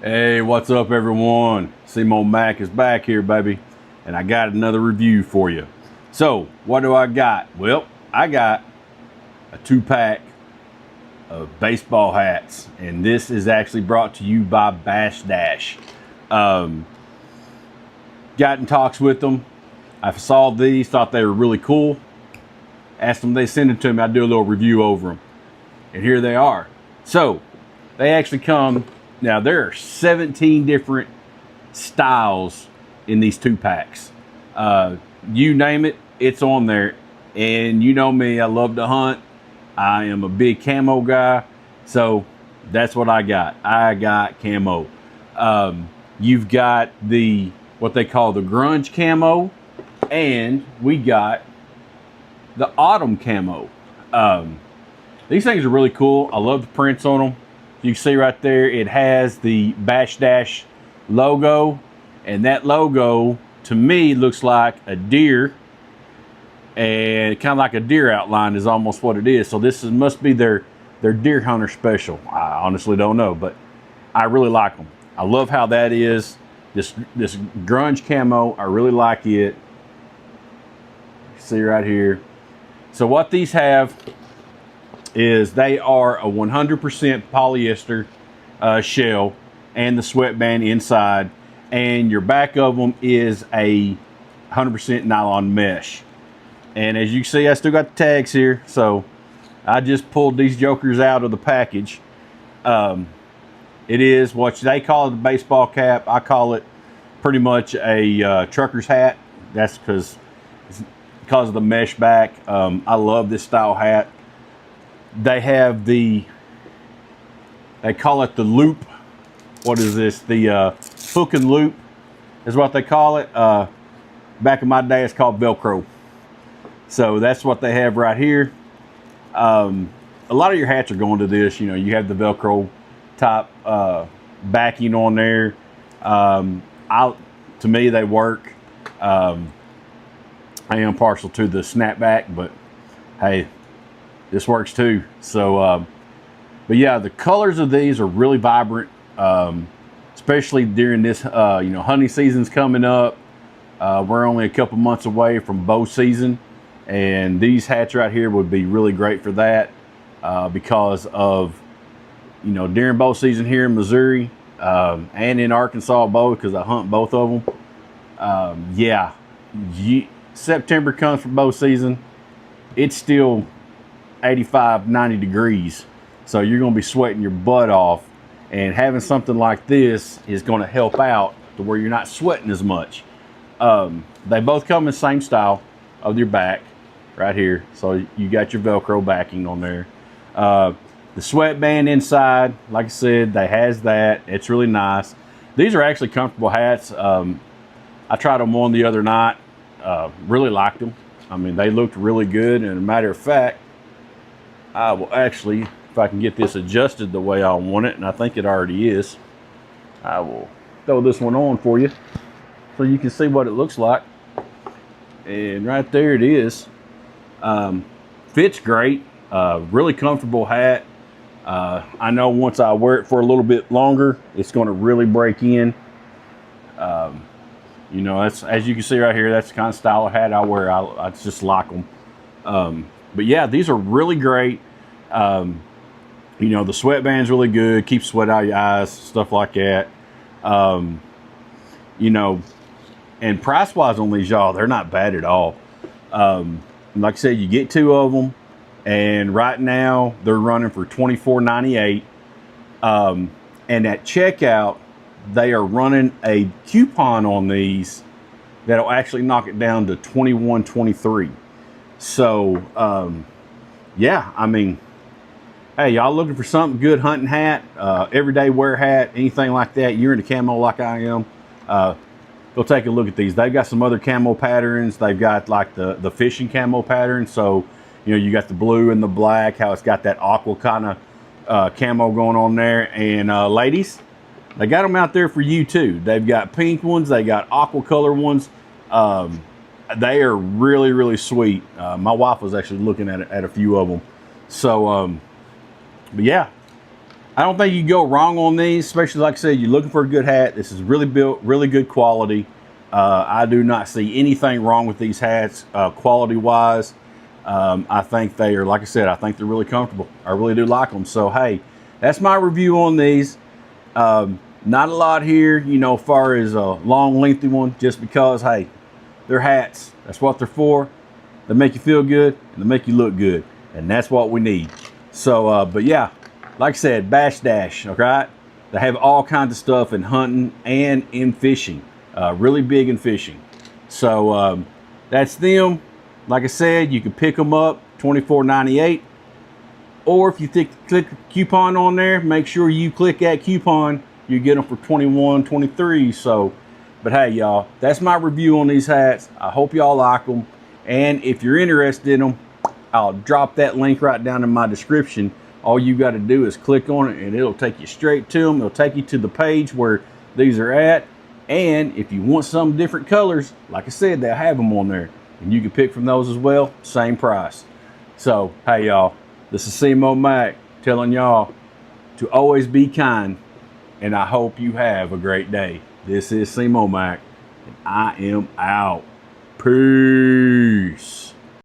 Hey, what's up everyone? SEMO-MAC is back here, baby, and I got another review for you. So, what do I got? Well, I got a 2-pack of baseball hats, and this is actually brought to you by BassDash. Got in talks with them. I saw these, thought they were really cool. Asked them if they send it to me, I'd do a little review over them. And here they are. So, they actually come. Now, there are 17 different styles in these 2-packs. You name it, it's on there. And you know me, I love to hunt. I am a big camo guy. So that's what I got. I got camo. You've got what they call the grunge camo. And we got the autumn camo. These things are really cool. I love the prints on them. You can see right there, it has the BassDash logo, and that logo to me looks like a deer, and kind of like a deer outline is almost what it is. So this must be their deer hunter special. I honestly don't know, but I really like them. I love how that is. This grunge camo, I really like it. See right here. So what these have is they are a 100% polyester shell and the sweatband inside, and your back of them is a 100% nylon mesh. And as you can see, I still got the tags here, so I just pulled these jokers out of the package. It is what they call it, a baseball cap. I call it pretty much a trucker's hat. That's because of the mesh back. I love this style hat. They have they call it the loop. What is this? The hook and loop is what they call it. Back in my day, it's called Velcro. So that's what they have right here. A lot of your hats are going to this. You know, you have the Velcro top backing on there. To me, they work. I am partial to the snapback, but hey, this works too. So, but yeah, the colors of these are really vibrant, especially during this, hunting season's coming up. We're only a couple months away from bow season, and these hats right here would be really great for that because of, during bow season here in Missouri and in Arkansas both, because I hunt both of them. September comes for bow season. It's still 85, 90 degrees. So you're going to be sweating your butt off, and having something like this is going to help out to where you're not sweating as much. They both come in the same style of your back right here. So you got your Velcro backing on there. The sweatband inside, like I said, they has that. It's really nice. These are actually comfortable hats. I tried them on the other night. Really liked them. I mean, they looked really good, and as a matter of fact, I will actually, if I can get this adjusted the way I want it, and I think it already is, I will throw this one on for you so you can see what it looks like. And right there it is. Fits great. Really comfortable hat. I know once I wear it for a little bit longer, it's going to really break in. That's, as you can see right here, that's the kind of style of hat I wear. I just like them. But yeah, these are really great. The sweatband's really good. Keeps sweat out of your eyes, stuff like that. And price-wise on these, y'all, they're not bad at all. Like I said, you get 2 of them, and right now they're running for $24.98. And at checkout, they are running a coupon on these that'll actually knock it down to $21.23. So, yeah, I mean, hey, y'all looking for something good, hunting hat, everyday wear hat, anything like that, you're into camo like I am, go take a look at these. They've got some other camo patterns. They've got like the fishing camo pattern. So, you got the blue and the black, how it's got that aqua kind of camo going on there. And ladies, they got them out there for you too. They've got pink ones. They got aqua color ones. They are really, really sweet. My wife was actually looking at a few of them. So, but yeah, I don't think you go wrong on these, especially like I said, you're looking for a good hat. This is really built, really good quality. I do not see anything wrong with these hats quality wise. I think they are, like I said, I think they're really comfortable. I really do like them. So, hey, that's my review on these. Not a lot here, you know, as far as a long, lengthy one, just because, hey, they're hats. That's what they're for. They make you feel good and they make you look good. And that's what we need. So, but yeah, like I said, BassDash, okay? They have all kinds of stuff in hunting and in fishing. Really big in fishing. So that's them. Like I said, you can pick them up $24.98. Or if you click the coupon on there, make sure you click that coupon. You get them for $21, $23. So, but hey, y'all, that's my review on these hats. I hope y'all like them. And if you're interested in them, I'll drop that link right down in my description. All you got to do is click on it and it'll take you straight to them. It'll take you to the page where these are at. And if you want some different colors, like I said, they'll have them on there. And you can pick from those as well, same price. So, hey y'all, this is SEMO-MAC telling y'all to always be kind. And I hope you have a great day. This is SEMO-MAC and I am out. Peace.